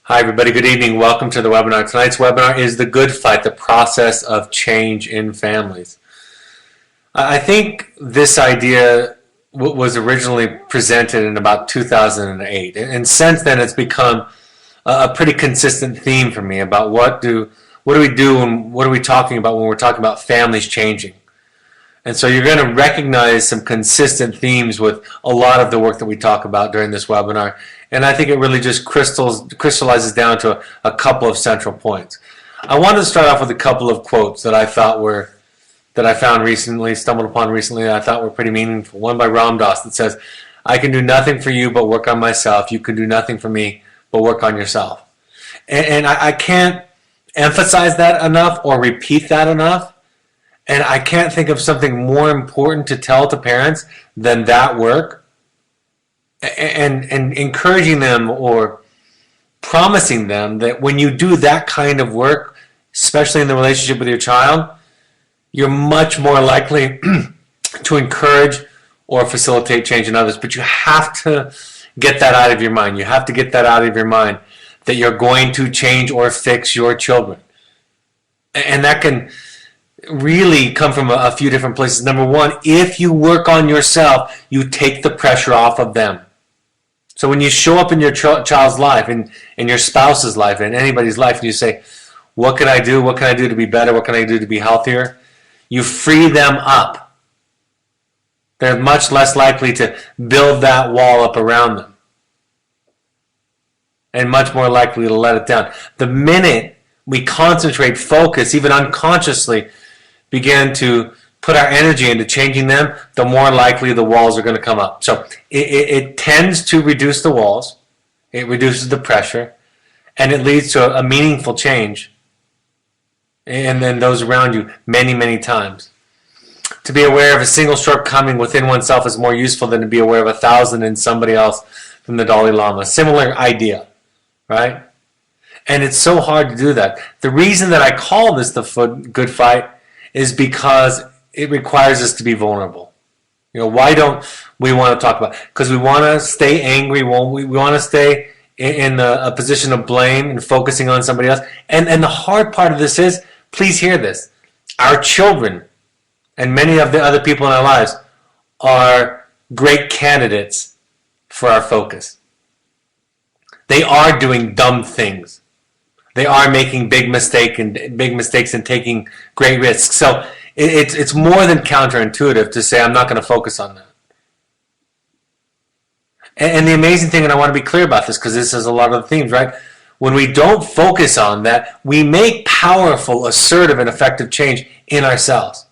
Hi everybody, good evening. Welcome to the webinar. Tonight's webinar is The Good Fight, the process of change in families. I think this idea was originally presented in about 2008, and since then it's become a pretty consistent theme for me about what do we do and what are we talking about when we're talking about families changing. And so you're going to recognize some consistent themes with a lot of the work that we talk about during this webinar. And I think it really just crystallizes down to a couple of central points. I wanted to start off with a couple of quotes that I found recently, stumbled upon recently, that I thought were pretty meaningful. One by Ram Dass that says, "I can do nothing for you but work on myself. You can do nothing for me but work on yourself." And I can't emphasize that enough or repeat that enough. And I can't think of something more important to tell to parents than that work. And encouraging them or promising them that when you do that kind of work, especially in the relationship with your child, you're much more likely to encourage or facilitate change in others. But you have to get that out of your mind. You have to get that out of your mind that you're going to change or fix your children. And that can really come from a few different places. Number one, if you work on yourself, you take the pressure off of them. So when you show up in your child's life, in your spouse's life, in anybody's life, and you say, what can I do? What can I do to be better? What can I do to be healthier? You free them up. They're much less likely to build that wall up around them. And much more likely to let it down. The minute we concentrate, focus, even unconsciously, begin to put our energy into changing them, the more likely the walls are going to come up. So it tends to reduce the walls, it reduces the pressure, and it leads to a meaningful change and then those around you many, many times. To be aware of a single shortcoming within oneself is more useful than to be aware of 1,000 in somebody else, from the Dalai Lama. Similar idea, right? And it's so hard to do that. The reason that I call this the good fight is because it requires us to be vulnerable. You know, why don't we want to talk about it? Because we want to stay angry. We want to stay in a position of blame and focusing on somebody else. And the hard part of this is, please hear this, our children and many of the other people in our lives are great candidates for our focus. They are doing dumb things. They are making big mistakes and taking great risks. So it's more than counterintuitive to say I'm not going to focus on that. And the amazing thing, and I want to be clear about this because this is a lot of the themes, right? When we don't focus on that, we make powerful, assertive, and effective change in ourselves.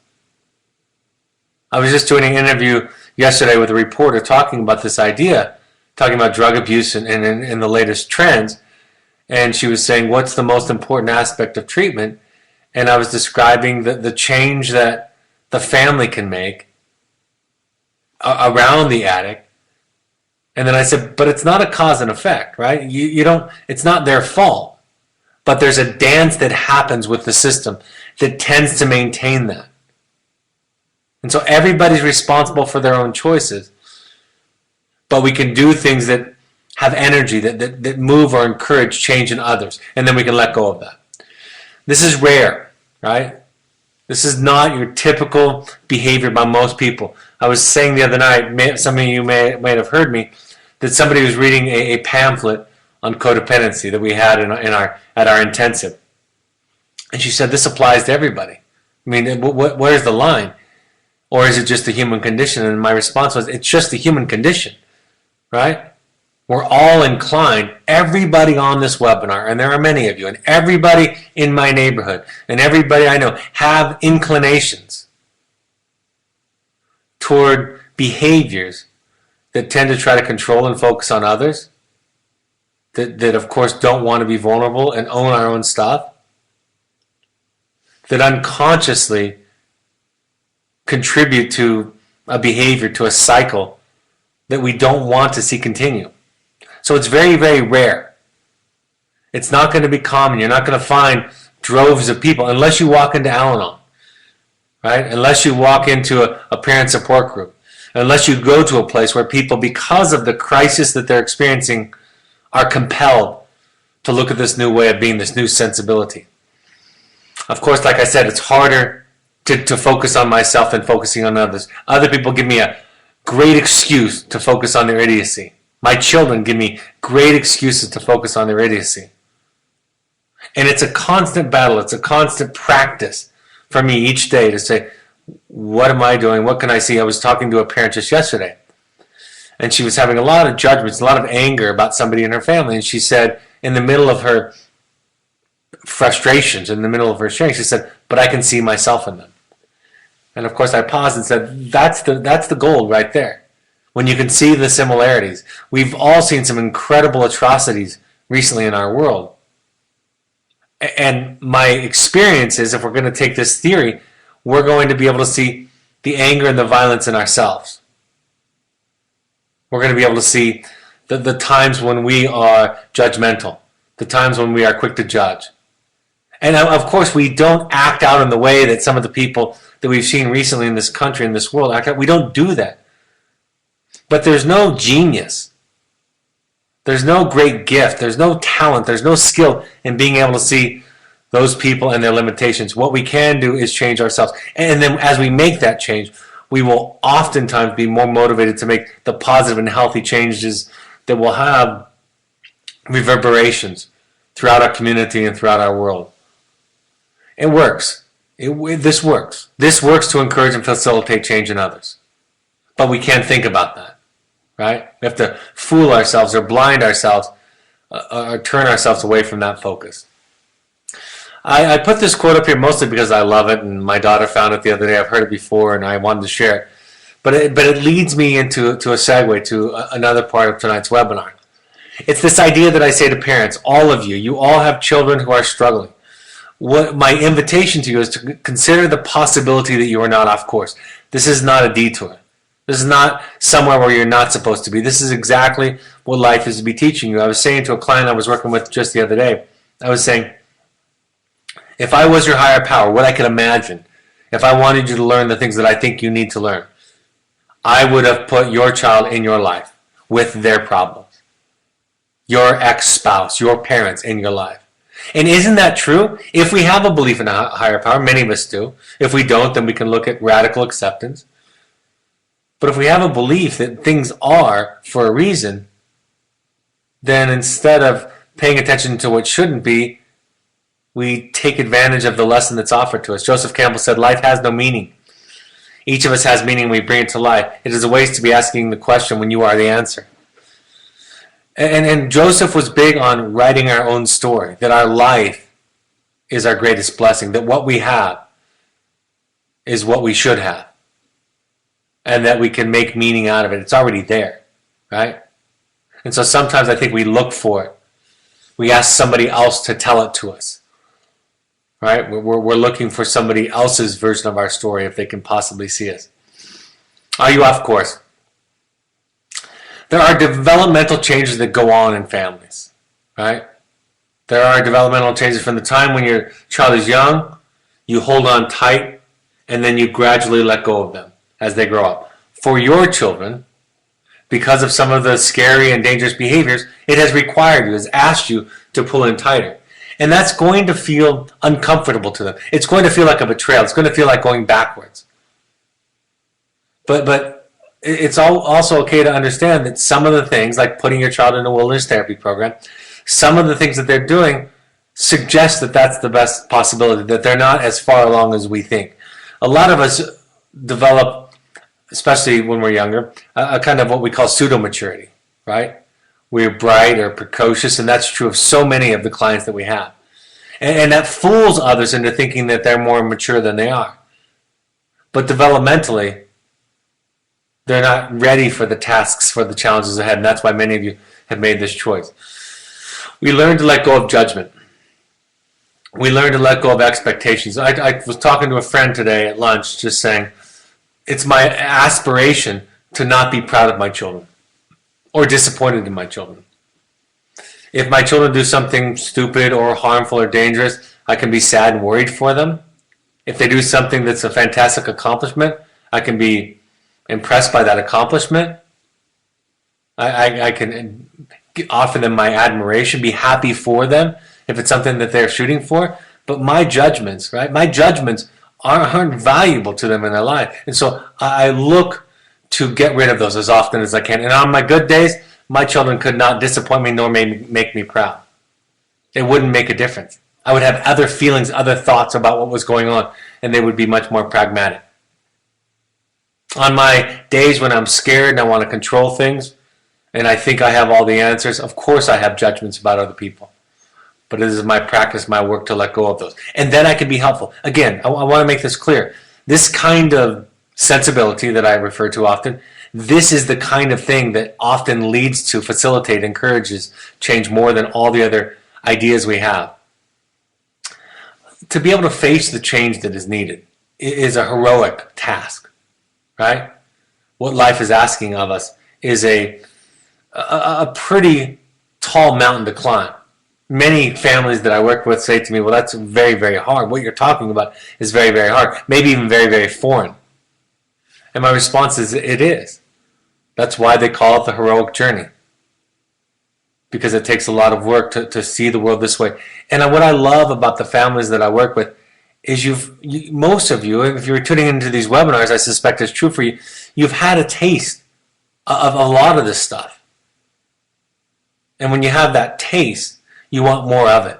I was just doing an interview yesterday with a reporter talking about this idea, talking about drug abuse and the latest trends. And she was saying, what's the most important aspect of treatment? And I was describing the change that the family can make around the addict. And then I said, but it's not a cause and effect, right? It's not their fault. But there's a dance that happens with the system that tends to maintain that. And so everybody's responsible for their own choices. But we can do things that have energy, that move or encourage change in others. And then we can let go of that. This is rare, right? This is not your typical behavior by most people. I was saying the other night, some of you may have heard me, that somebody was reading a pamphlet on codependency that we had at our intensive. And she said, this applies to everybody. I mean, where's the line? Or is it just the human condition? And my response was, it's just the human condition, right? We're all inclined, everybody on this webinar, and there are many of you, and everybody in my neighborhood, and everybody I know, have inclinations toward behaviors that tend to try to control and focus on others, that of course don't want to be vulnerable and own our own stuff, that unconsciously contribute to a behavior, to a cycle that we don't want to see continue. So it's very, very rare. It's not going to be common. You're not going to find droves of people unless you walk into Al-Anon, right? Unless you walk into a parent support group. Unless you go to a place where people, because of the crisis that they're experiencing, are compelled to look at this new way of being, this new sensibility. Of course, like I said, it's harder to focus on myself than focusing on others. Other people give me a great excuse to focus on their idiocy. My children give me great excuses to focus on their idiocy. And it's a constant battle. It's a constant practice for me each day to say, what am I doing? What can I see? I was talking to a parent just yesterday, and she was having a lot of judgments, a lot of anger about somebody in her family. And she said, in the middle of her frustrations, in the middle of her sharing, she said, but I can see myself in them. And of course I paused and said, that's the gold right there. When you can see the similarities. We've all seen some incredible atrocities recently in our world. And my experience is, if we're going to take this theory, we're going to be able to see the anger and the violence in ourselves. We're going to be able to see the times when we are judgmental, the times when we are quick to judge. And of course, we don't act out in the way that some of the people that we've seen recently in this country, in this world, act out. We don't do that. But there's no genius. There's no great gift. There's no talent. There's no skill in being able to see those people and their limitations. What we can do is change ourselves. And then as we make that change, we will oftentimes be more motivated to make the positive and healthy changes that will have reverberations throughout our community and throughout our world. It works. This works. This works to encourage and facilitate change in others. But we can't think about that, right? We have to fool ourselves or blind ourselves or turn ourselves away from that focus. I put this quote up here mostly because I love it, and my daughter found it the other day. I've heard it before, and I wanted to share it. But it leads me into a segue to another part of tonight's webinar. It's this idea that I say to parents, all of you, you all have children who are struggling. What my invitation to you is to consider the possibility that you are not off course. This is not a detour. This is not somewhere where you're not supposed to be. This is exactly what life is to be teaching you. I was saying to a client I was working with just the other day, I was saying, if I was your higher power, what I could imagine, if I wanted you to learn the things that I think you need to learn, I would have put your child in your life with their problems. Your ex-spouse, your parents in your life. And isn't that true? If we have a belief in a higher power, many of us do. If we don't, then we can look at radical acceptance. But if we have a belief that things are for a reason, then instead of paying attention to what shouldn't be, we take advantage of the lesson that's offered to us. Joseph Campbell said, life has no meaning. Each of us has meaning, we bring it to life. It is a waste to be asking the question when you are the answer. And Joseph was big on writing our own story, that our life is our greatest blessing, that what we have is what we should have, and that we can make meaning out of it. It's already there, right? And so sometimes I think we look for it. We ask somebody else to tell it to us, right? We're looking for somebody else's version of our story if they can possibly see us. Are you off course? There are developmental changes that go on in families, right? There are developmental changes from the time when your child is young, you hold on tight, and then you gradually let go of them as they grow up. For your children, because of some of the scary and dangerous behaviors, it has required you, has asked you to pull in tighter. And that's going to feel uncomfortable to them. It's going to feel like a betrayal. It's going to feel like going backwards. But it's also okay to understand that some of the things, like putting your child in a wilderness therapy program, some of the things that they're doing suggest that that's the best possibility, that they're not as far along as we think. A lot of us develop, especially when we're younger, a kind of what we call pseudo-maturity, right? We're bright or precocious, and that's true of so many of the clients that we have. And that fools others into thinking that they're more mature than they are. But developmentally, they're not ready for the tasks, for the challenges ahead, and that's why many of you have made this choice. We learn to let go of judgment. We learn to let go of expectations. I was talking to a friend today at lunch, just saying, it's my aspiration to not be proud of my children or disappointed in my children. If my children do something stupid or harmful or dangerous, I can be sad and worried for them. If they do something that's a fantastic accomplishment, I can be impressed by that accomplishment. I can offer them my admiration, be happy for them if it's something that they're shooting for. But my judgments, right? My judgments aren't valuable to them in their life. And so I look to get rid of those as often as I can. And on my good days, my children could not disappoint me nor make me proud. It wouldn't make a difference. I would have other feelings, other thoughts about what was going on, and they would be much more pragmatic. On my days when I'm scared and I want to control things, and I think I have all the answers, of course I have judgments about other people. But it is my practice, my work to let go of those. And then I can be helpful. Again, I want to make this clear. This kind of sensibility that I refer to often, this is the kind of thing that often leads to, facilitate, encourages change more than all the other ideas we have. To be able to face the change that is needed is a heroic task, right? What life is asking of us is a pretty tall mountain to climb. Many families that I work with say to me, well, that's very, very hard. What you're talking about is very, very hard. Maybe even very, very foreign. And my response is, it is. That's why they call it the heroic journey. Because it takes a lot of work to see the world this way. And what I love about the families that I work with is most of you, if you're tuning into these webinars, I suspect it's true for you, you've had a taste of a lot of this stuff. And when you have that taste, you want more of it.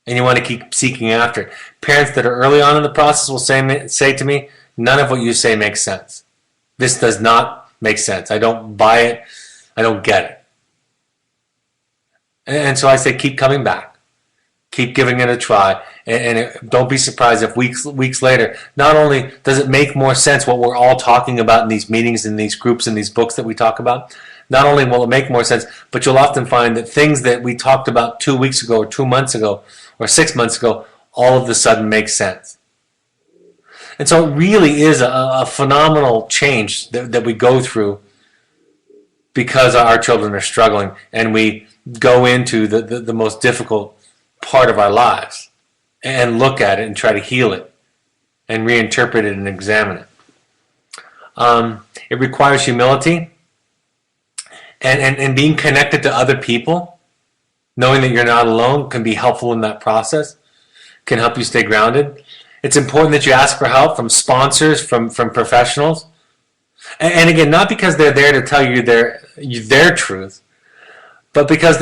And you want to keep seeking after it. Parents that are early on in the process will say to me, none of what you say makes sense. This does not make sense. I don't buy it. I don't get it. And so I say, keep coming back. Keep giving it a try. And don't be surprised if weeks later, not only does it make more sense what we're all talking about in these meetings, in these groups, in these books that we talk about, not only will it make more sense, but you'll often find that things that we talked about 2 weeks ago or 2 months ago or 6 months ago all of a sudden make sense. And so it really is a phenomenal change that we go through because our children are struggling and we go into the most difficult part of our lives and look at it and try to heal it and reinterpret it and examine it. It requires humility. And being connected to other people, knowing that you're not alone, can be helpful in that process, can help you stay grounded. It's important that you ask for help from sponsors, from professionals. And again, not because they're there to tell you their truth, but because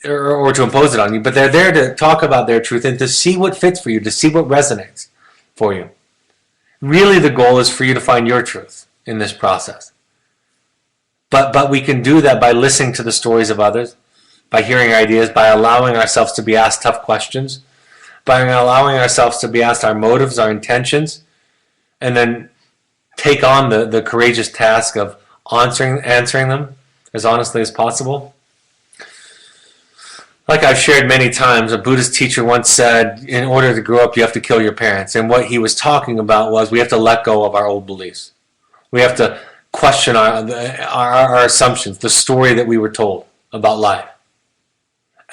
or to impose it on you, but they're there to talk about their truth and to see what fits for you, to see what resonates for you. Really, the goal is for you to find your truth in this process. But we can do that by listening to the stories of others, by hearing ideas, by allowing ourselves to be asked tough questions, by allowing ourselves to be asked our motives, our intentions, and then take on the courageous task of answering them as honestly as possible. Like I've shared many times, a Buddhist teacher once said, in order to grow up, you have to kill your parents. And what he was talking about was we have to let go of our old beliefs. We have to question our assumptions, the story that we were told about life.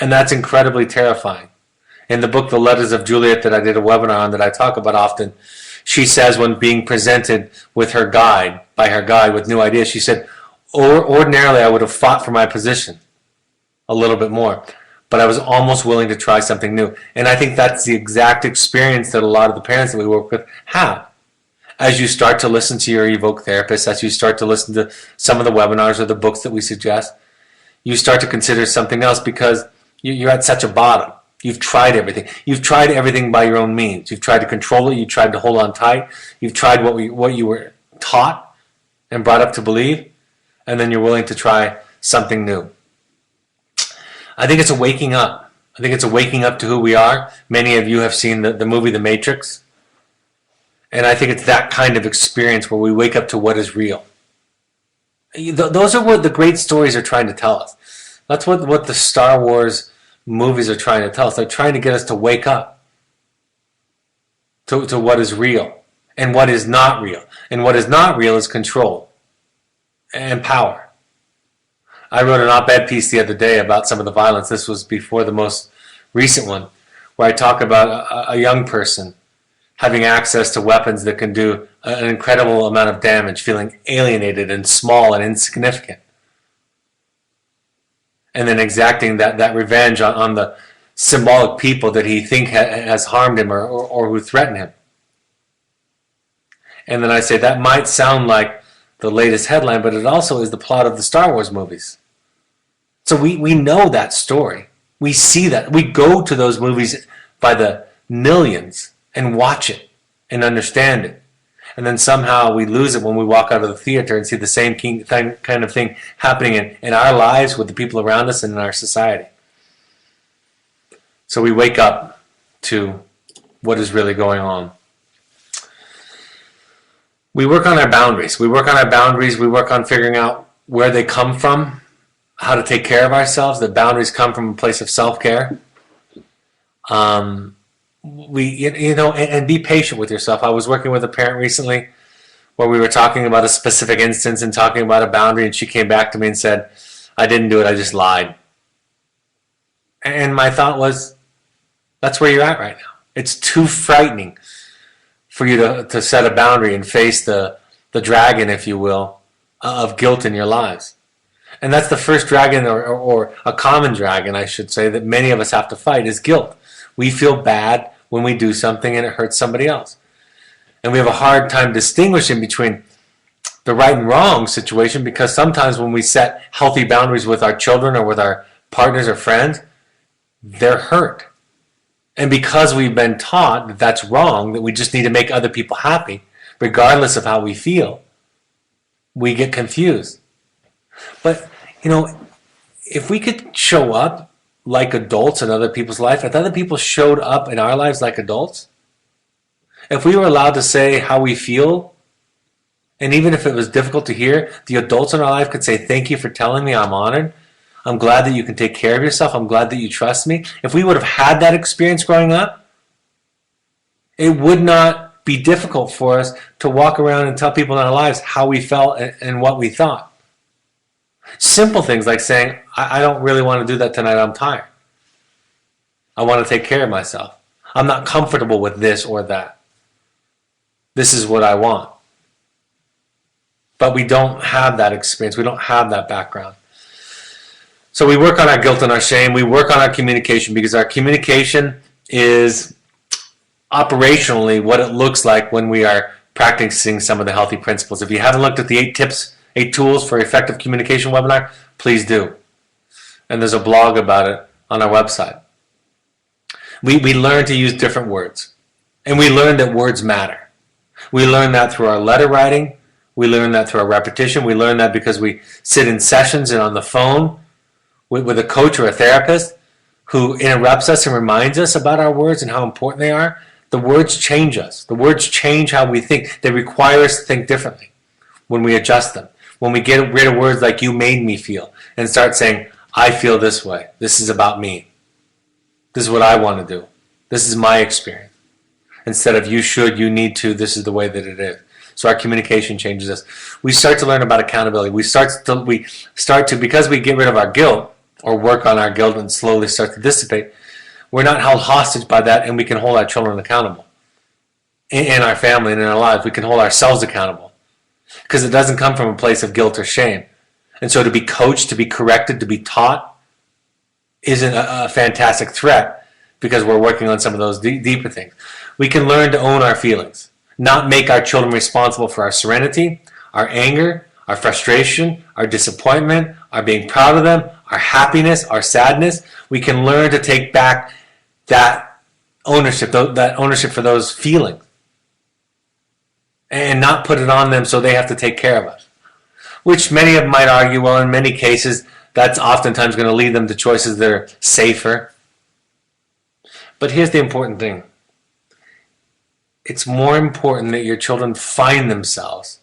And that's incredibly terrifying. In the book, The Letters of Juliet, that I did a webinar on that I talk about often, she says when being presented with her guide, with new ideas, she said, ordinarily I would have fought for my position a little bit more, but I was almost willing to try something new. And I think that's the exact experience that a lot of the parents that we work with have. As you start to listen to your Evoke therapist, as you start to listen to some of the webinars or the books that we suggest, you start to consider something else because you're at such a bottom. You've tried everything. You've tried everything by your own means. You've tried to control it. You've tried to hold on tight. You've tried what you were taught and brought up to believe, and then you're willing to try something new. I think it's a waking up. I think it's a waking up to who we are. Many of you have seen the movie The Matrix. And I think it's that kind of experience where we wake up to what is real. Those are what the great stories are trying to tell us. That's what the Star Wars movies are trying to tell us. They're trying to get us to wake up to what is real and what is not real. And what is not real is control and power. I wrote an op-ed piece the other day about some of the violence. This was before the most recent one, where I talk about a young person having access to weapons that can do an incredible amount of damage, feeling alienated and small and insignificant. and then exacting that revenge on the symbolic people that he think has harmed him or who threaten him. And then I say that might sound like the latest headline, but it also is the plot of the Star Wars movies. So we know that story. We see that. We go to those movies by the millions and watch it and understand it. And then somehow we lose it when we walk out of the theater and see the same kind of thing happening in our lives with the people around us and in our society. So we wake up to what is really going on. We work on our boundaries. We work on figuring out where they come from, how to take care of ourselves. The boundaries come from a place of self-care. And be patient with yourself. I was working with a parent recently where we were talking about a specific instance and talking about a boundary, and she came back to me and said, I didn't do it, I just lied. And my thought was, that's where you're at right now. It's too frightening for you to set a boundary and face the dragon, if you will, of guilt in your lives. And that's the first dragon, or a common dragon, I should say, that many of us have to fight, is guilt. We feel bad when we do something and it hurts somebody else. And we have a hard time distinguishing between the right and wrong situation, because sometimes when we set healthy boundaries with our children or with our partners or friends, they're hurt. And because we've been taught that that's wrong, that we just need to make other people happy, regardless of how we feel, we get confused. But, if we could show up like adults in other people's life, if other people showed up in our lives like adults, if we were allowed to say how we feel, and even if it was difficult to hear, the adults in our life could say, thank you for telling me, I'm honored. I'm glad that you can take care of yourself. I'm glad that you trust me. If we would have had that experience growing up, it would not be difficult for us to walk around and tell people in our lives how we felt and what we thought. Simple things like saying, I don't really want to do that tonight, I'm tired. I want to take care of myself. I'm not comfortable with this or that. This is what I want. But we don't have that experience. We don't have that background. So we work on our guilt and our shame. We work on our communication, because our communication is operationally what it looks like when we are practicing some of the healthy principles. If you haven't looked at the 8 tools for effective communication webinar, please do. And there's a blog about it on our website. We learn to use different words. And we learn that words matter. We learn that through our letter writing. We learn that through our repetition. We learn that because we sit in sessions and on the phone with a coach or a therapist who interrupts us and reminds us about our words and how important they are. The words change us. The words change how we think. They require us to think differently when we adjust them. When we get rid of words like you made me feel and start saying, I feel this way. This is about me. This is what I want to do. This is my experience. Instead of you should, you need to, this is the way that it is. So our communication changes us. We start to learn about accountability. We start to, because we get rid of our guilt, or work on our guilt and slowly start to dissipate, we're not held hostage by that, and we can hold our children accountable. In our family and in our lives, we can hold ourselves accountable. Because it doesn't come from a place of guilt or shame. And so to be coached, to be corrected, to be taught isn't a fantastic threat, because we're working on some of those deeper things. We can learn to own our feelings, not make our children responsible for our serenity, our anger, our frustration, our disappointment, our being proud of them, our happiness, our sadness. We can learn to take back that ownership for those feelings, and not put it on them so they have to take care of us. Which many of them might argue, well, in many cases, that's oftentimes going to lead them to choices that are safer. But here's the important thing. It's more important that your children find themselves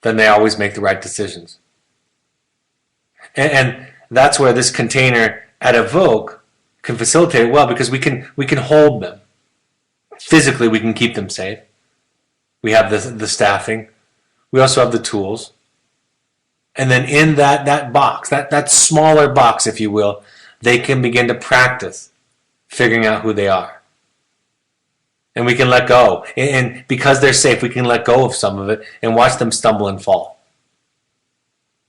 than they always make the right decisions. And that's where this container at Evoke can facilitate it well, because we can hold them. Physically, we can keep them safe. We have the staffing. We also have the tools. And then in that box, that smaller box, if you will, they can begin to practice figuring out who they are. And we can let go. And because they're safe, we can let go of some of it and watch them stumble and fall.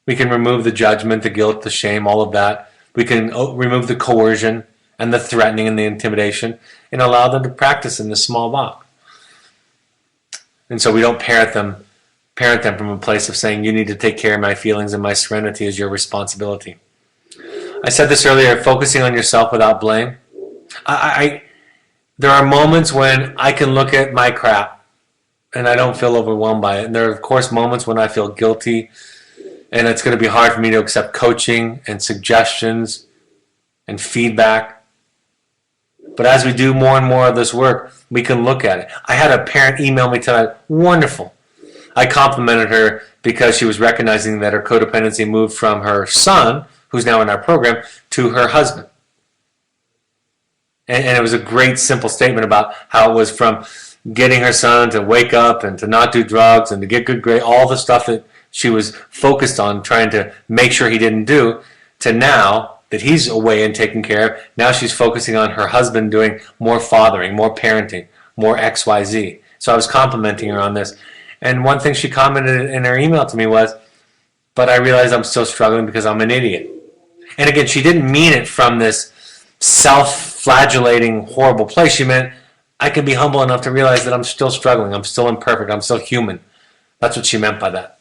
We can remove the judgment, the guilt, the shame, all of that, We can remove the coercion and the threatening and the intimidation and allow them to practice in this small box. And so we don't parent them from a place of saying, you need to take care of my feelings and my serenity is your responsibility. I said this earlier, focusing on yourself without blame. There are moments when I can look at my crap and I don't feel overwhelmed by it. And there are, of course, moments when I feel guilty and it's going to be hard for me to accept coaching and suggestions and feedback. But as we do more and more of this work, we can look at it. I had a parent email me tonight. Wonderful. I complimented her because she was recognizing that her codependency moved from her son, who's now in our program, to her husband. And it was a great, simple statement about how it was from getting her son to wake up and to not do drugs and to get good grades, all the stuff that she was focused on trying to make sure he didn't do, to now that he's away and taken care of, now she's focusing on her husband doing more fathering, more parenting, more XYZ. So I was complimenting her on this. And one thing she commented in her email to me was, but I realize I'm still struggling because I'm an idiot. And again, she didn't mean it from this self-flagellating, horrible place. She meant, I can be humble enough to realize that I'm still struggling. I'm still imperfect. I'm still human. That's what she meant by that.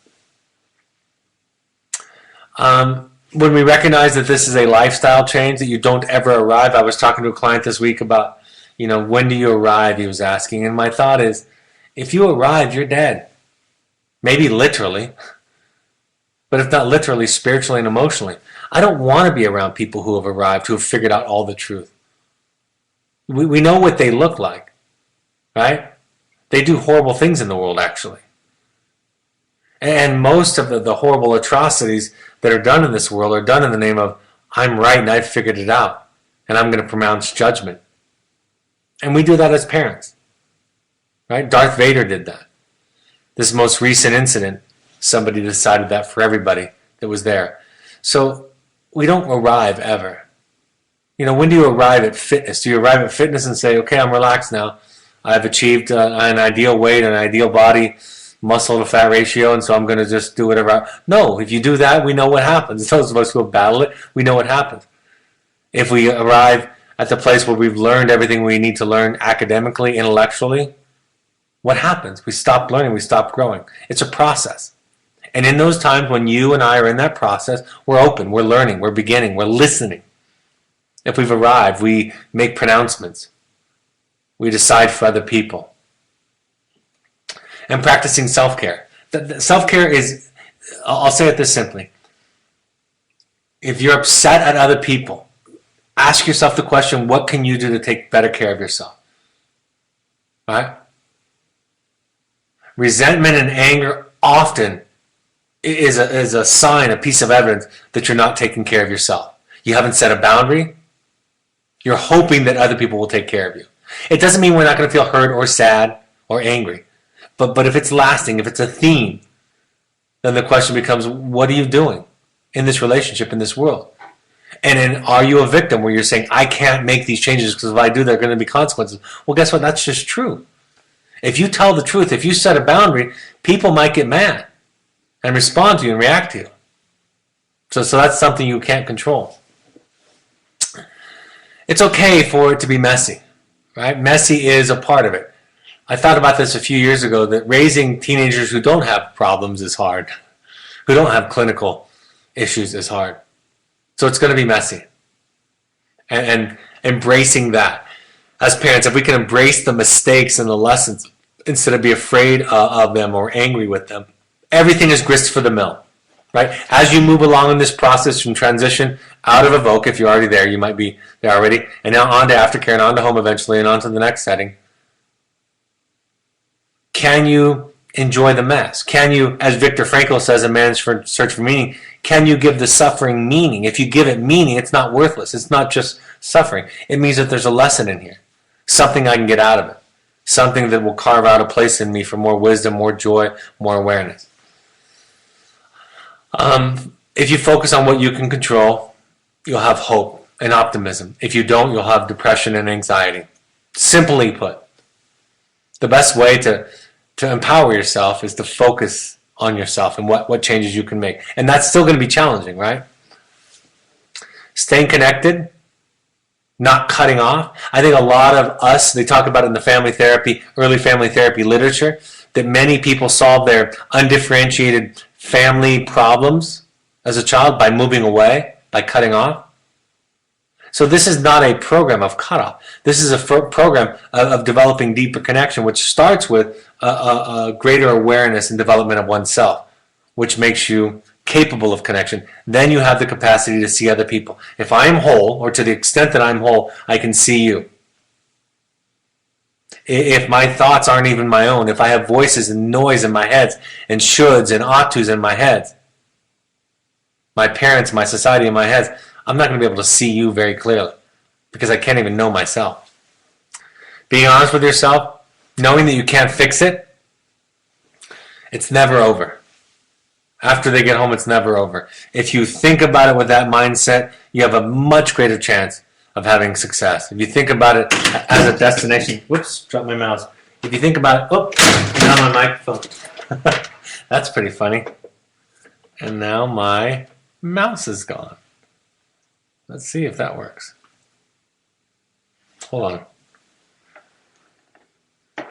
When we recognize that this is a lifestyle change, that you don't ever arrive. I was talking to a client this week about, when do you arrive, he was asking. And my thought is, if you arrive, you're dead. Maybe literally. But if not literally, spiritually and emotionally. I don't want to be around people who have arrived, who have figured out all the truth. We know what they look like, right? They do horrible things in the world, actually. And most of the horrible atrocities that are done in this world are done in the name of, I'm right and I've figured it out, and I'm going to pronounce judgment. And we do that as parents, right? Darth Vader did that. This most recent incident, somebody decided that for everybody that was there. So we don't arrive ever. When do you arrive at fitness? Do you arrive at fitness and say, okay, I'm relaxed now. I've achieved an ideal weight, an ideal body, muscle to fat ratio, and so I'm going to just do whatever. No, if you do that, we know what happens. Those of us who have battled it, we know what happens. If we arrive at the place where we've learned everything we need to learn academically, intellectually, what happens? We stop learning, we stop growing. It's a process. And in those times when you and I are in that process, we're open, we're learning, we're beginning, we're listening. If we've arrived, we make pronouncements. We decide for other people. And practicing self-care. Self-care is, I'll say it this simply. If you're upset at other people, ask yourself the question, what can you do to take better care of yourself? Right? Resentment and anger often is a sign, a piece of evidence that you're not taking care of yourself. You haven't set a boundary. You're hoping that other people will take care of you. It doesn't mean we're not going to feel hurt or sad or angry. But if it's lasting, if it's a theme, then the question becomes, what are you doing in this relationship, in this world? And then are you a victim where you're saying, I can't make these changes because if I do, there are going to be consequences? Well, guess what? That's just true. If you tell the truth, if you set a boundary, people might get mad and respond to you and react to you. So that's something you can't control. It's okay for it to be messy, right? Messy is a part of it. I thought about this a few years ago, that raising teenagers who don't have problems is hard, who don't have clinical issues is hard. So it's going to be messy. And embracing that. As parents, if we can embrace the mistakes and the lessons instead of be afraid of them or angry with them, everything is grist for the mill, right? As you move along in this process from transition out of Evoke, if you're already there, you might be there already, and now on to aftercare and on to home eventually and on to the next setting. Can you enjoy the mess? Can you, as Viktor Frankl says in Man's Search for Meaning, can you give the suffering meaning? If you give it meaning, it's not worthless. It's not just suffering. It means that there's a lesson in here, something I can get out of it, something that will carve out a place in me for more wisdom, more joy, more awareness. If you focus on what you can control, you'll have hope and optimism. If you don't, you'll have depression and anxiety. Simply put, the best way to empower yourself is to focus on yourself and what changes you can make. And that's still going to be challenging, right? Staying connected, not cutting off. I think a lot of us, they talk about it in the family therapy, early family therapy literature, that many people solve their undifferentiated family problems as a child by moving away, by cutting off. So this is not a program of cutoff. This is a program of developing deeper connection, which starts with a greater awareness and development of oneself, which makes you capable of connection. Then you have the capacity to see other people. If I'm whole, or to the extent that I'm whole, I can see you. If my thoughts aren't even my own, if I have voices and noise in my head, and shoulds and ought tos in my head, my parents, my society in my head, I'm not going to be able to see you very clearly because I can't even know myself. Being honest with yourself, knowing that you can't fix it, it's never over. After they get home, it's never over. If you think about it with that mindset, you have a much greater chance of having success. If you think about it as a destination, whoops, dropped my mouse. If you think about it, oh, now my microphone. That's pretty funny. And now my mouse is gone. Let's see if that works. Hold on.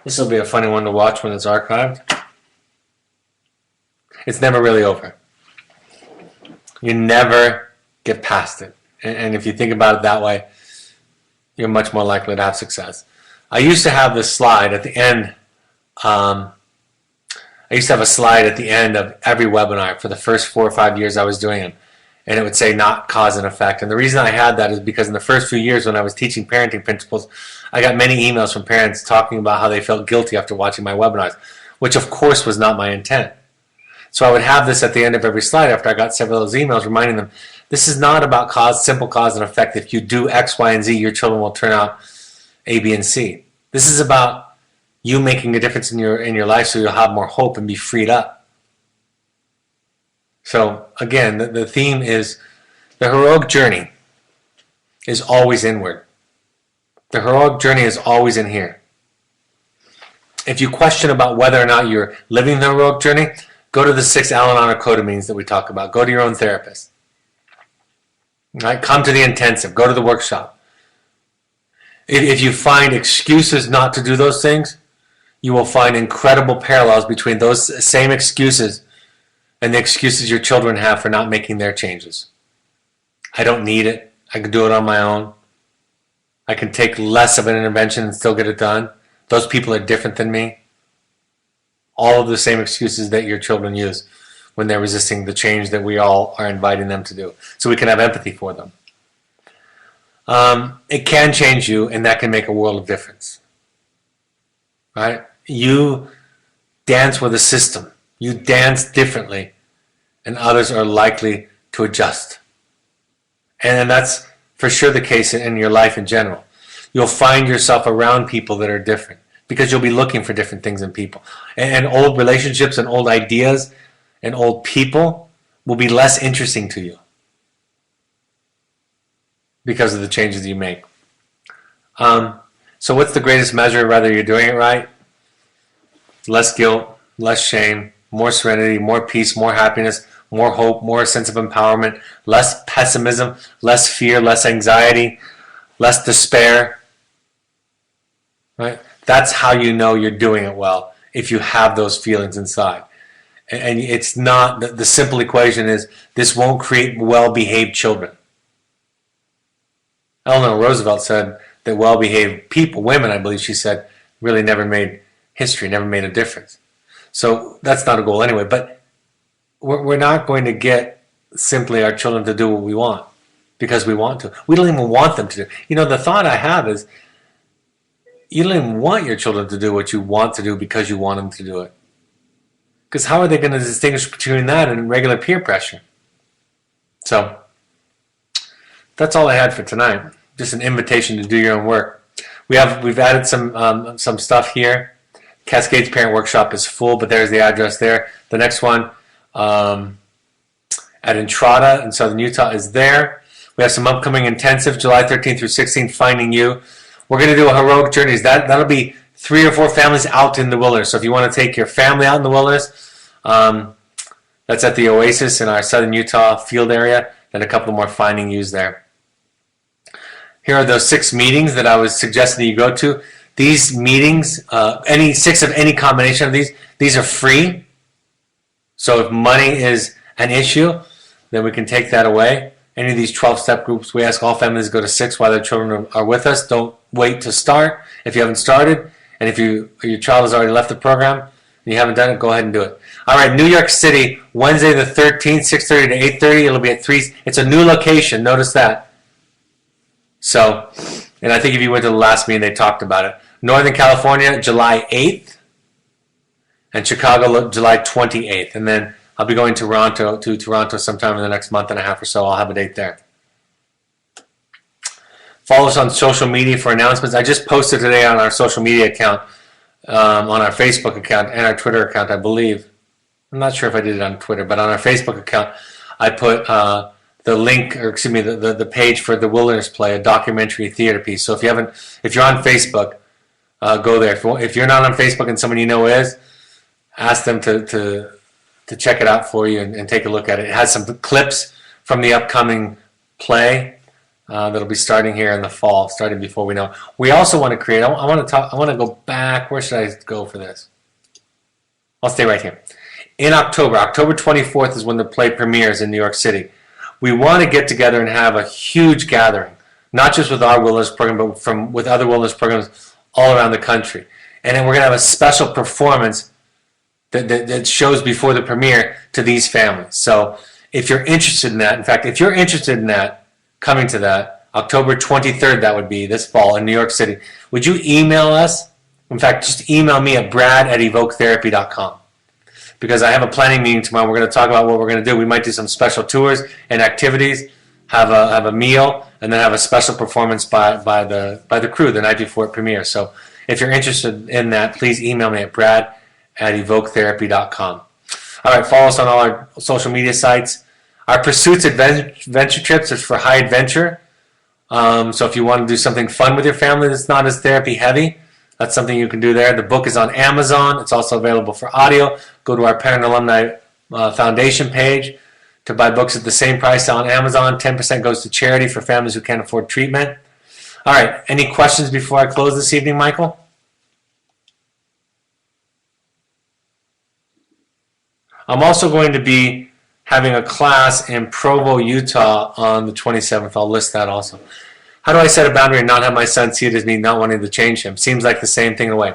This will be a funny one to watch when it's archived. It's never really over. You never get past it. And if you think about it that way, you're much more likely to have success. I used to have this slide at the end. I used to have a slide at the end of every webinar for the first 4 or 5 years I was doing them. And it would say not cause and effect. And the reason I had that is because in the first few years when I was teaching parenting principles, I got many emails from parents talking about how they felt guilty after watching my webinars, which of course was not my intent. So I would have this at the end of every slide after I got several of those emails reminding them, this is not about simple cause and effect. If you do X, Y, and Z, your children will turn out A, B, and C. This is about you making a difference in your life so you'll have more hope and be freed up. So again, the theme is the heroic journey is always inward. The heroic journey is always in here. If you question about whether or not you're living the heroic journey, go to the 6 Al-Anon codamines that we talk about. Go to your own therapist. Right? Come to the intensive. Go to the workshop. If you find excuses not to do those things, you will find incredible parallels between those same excuses and the excuses your children have for not making their changes. I don't need it. I can do it on my own. I can take less of an intervention and still get it done. Those people are different than me. All of the same excuses that your children use when they're resisting the change that we all are inviting them to do. So we can have empathy for them. It can change you, and that can make a world of difference. Right? You dance with a system. You dance differently, and others are likely to adjust. And that's for sure the case in your life in general. You'll find yourself around people that are different because you'll be looking for different things in people. And old relationships and old ideas and old people will be less interesting to you because of the changes you make. So what's the greatest measure whether you're doing it right? Less guilt, less shame, more serenity, more peace, more happiness, more hope, more sense of empowerment, less pessimism, less fear, less anxiety, less despair. Right? That's how you know you're doing it well, if you have those feelings inside. And it's not, the simple equation is, this won't create well-behaved children. Eleanor Roosevelt said that well-behaved people, women, I believe she said, really never made history, never made a difference. So that's not a goal anyway, but we're not going to get simply our children to do what we want because we want to. We don't even want them to do. You know, the thought I have is you don't even want your children to do what you want to do because you want them to do it. Because how are they going to distinguish between that and regular peer pressure? So that's all I had for tonight. Just an invitation to do your own work. We've added some stuff here. Cascades Parent Workshop is full, but there's the address there. The next one at Entrada in Southern Utah is there. We have some upcoming intensive, July 13th through 16th, Finding You. We're going to do a heroic journeys. That'll be 3 or 4 families out in the wilderness. So if you want to take your family out in the wilderness, that's at the Oasis in our Southern Utah field area. And a couple more Finding Yous there. here are those 6 meetings that I was suggesting that you go to. These meetings, any 6 of any combination of these are free. So if money is an issue, then we can take that away. Any of these 12-step groups, we ask all families to go to 6 while their children are with us. Don't wait to start if you haven't started. And if your child has already left the program and you haven't done it, go ahead and do it. All right, New York City, Wednesday the 13th, 6:30 to 8:30. It'll be at 3. It's a new location. Notice that. So, and I think if you went to the last meeting, they talked about it. Northern California, July 8th. And Chicago, July 28th. And then I'll be going to Toronto sometime in the next month and a half or so. I'll have a date there. Follow us on social media for announcements. I just posted today on our social media account, on our Facebook account and our Twitter account, I believe. I'm not sure if I did it on Twitter, but on our Facebook account, I put the link, or excuse me, the page for the Wilderness Play, a documentary theater piece. So if you're on Facebook, go there. If you're not on Facebook and someone you know is, ask them to check it out for you and take a look at it. It has some clips from the upcoming play that'll be starting here in the fall, starting before we know. We also want to create. I want to go back. Where should I go for this? I'll stay right here. In October 24th is when the play premieres in New York City. We want to get together and have a huge gathering, not just with our wilderness program, but with other wilderness programs all around the country. And then we're going to have a special performance that shows before the premiere to these families. So if you're interested in that, in fact, if you're interested in that, coming to that, October 23rd, that would be this fall in New York City, would you email us? In fact, just email me at brad@evoketherapy.com. Because I have a planning meeting tomorrow. We're going to talk about what we're going to do. We might do some special tours and activities, have a meal, and then have a special performance by the crew the night before it premieres. So if you're interested in that, please email me at brad@evoketherapy.com. All right, follow us on all our social media sites. Our Pursuits Adventure Trips is for high adventure. So if you want to do something fun with your family that's not as therapy heavy, that's something you can do there. The book is on Amazon. It's also available for audio. Go to our Parent Alumni Foundation page to buy books at the same price on Amazon. 10% goes to charity for families who can't afford treatment. All right, any questions before I close this evening, Michael? I'm also going to be having a class in Provo, Utah on the 27th. I'll list that also. How do I set a boundary and not have my son see it as me not wanting to change him? Seems like the same thing in a way.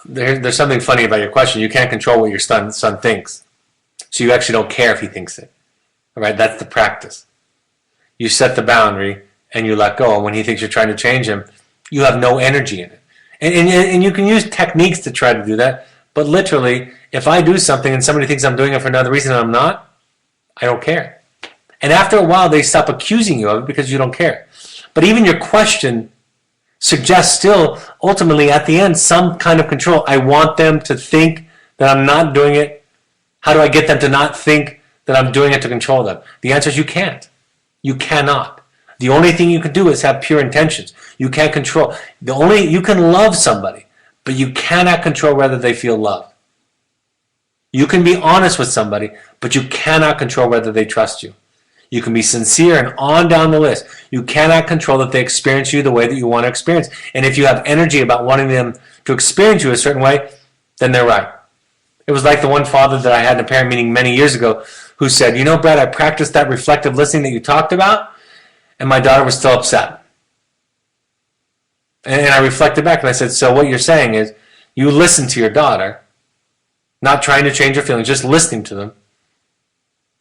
There's something funny about your question. You can't control what your son thinks. So you actually don't care if he thinks it. All right, that's the practice. You set the boundary and you let go. And when he thinks you're trying to change him, you have no energy in it. And you can use techniques to try to do that. But literally, if I do something and somebody thinks I'm doing it for another reason and I'm not, I don't care. And after a while, they stop accusing you of it because you don't care. But even your question suggests still, ultimately, at the end, some kind of control. I want them to think that I'm not doing it. How do I get them to not think that I'm doing it to control them? The answer is you can't. You cannot. The only thing you can do is have pure intentions. You can't control. You can love somebody, but you cannot control whether they feel loved. You can be honest with somebody, but you cannot control whether they trust you. You can be sincere and on down the list. You cannot control that they experience you the way that you want to experience. And if you have energy about wanting them to experience you a certain way, then they're right. It was like the one father that I had in a parent meeting many years ago who said, you know, Brad, I practiced that reflective listening that you talked about, and my daughter was still upset. And I reflected back and I said, so what you're saying is you listen to your daughter, not trying to change her feelings, just listening to them.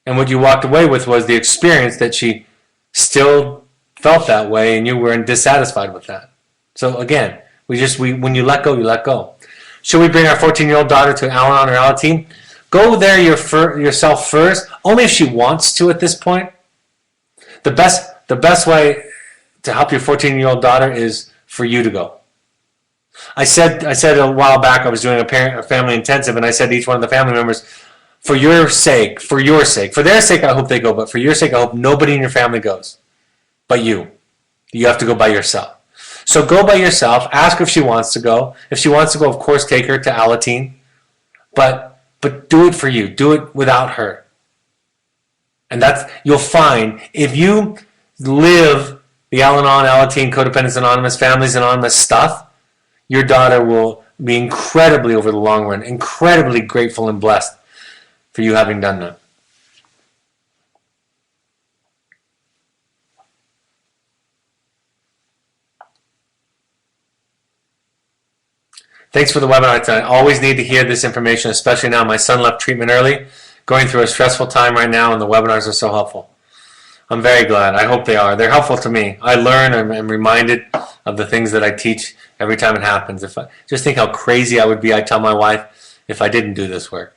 And what you walked away with was the experience that she still felt that way and you weren't dissatisfied with that. So again, when you let go, you let go. Should we bring our 14-year-old daughter to Al-Anon or Alateen? Go there yourself first, only if she wants to at this point. The best way to help your 14-year-old daughter is for you to go. I said a while back I was doing a family intensive, and I said to each one of the family members, for your sake, for their sake I hope they go, but for your sake I hope nobody in your family goes but you. You have to go by yourself. So go by yourself, ask her if she wants to go. If she wants to go, of course, take her to Alateen, but do it for you. Do it without her. And you'll find if you live the Al-Anon, Alateen, Codependence Anonymous, Families Anonymous stuff, your daughter will be incredibly, over the long run, incredibly grateful and blessed for you having done that. Thanks for the webinar. I always need to hear this information, especially now. My son left treatment early, going through a stressful time right now, and the webinars are so helpful. I'm very glad. I hope they are. They're helpful to me. I learn and am reminded of the things that I teach every time it happens. Just think how crazy I would be, I tell my wife, if I didn't do this work.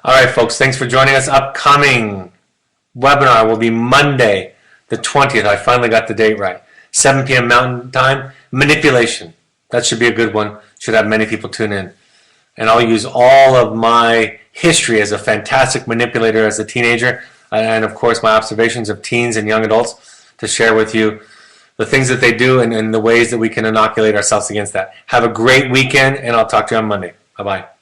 All right, folks, thanks for joining us. Upcoming webinar will be Monday, the 20th. I finally got the date right. 7 p.m. Mountain Time. Manipulation. That should be a good one. Should have many people tune in. And I'll use all of my history as a fantastic manipulator as a teenager, and of course my observations of teens and young adults to share with you the things that they do and the ways that we can inoculate ourselves against that. Have a great weekend, and I'll talk to you on Monday. Bye-bye.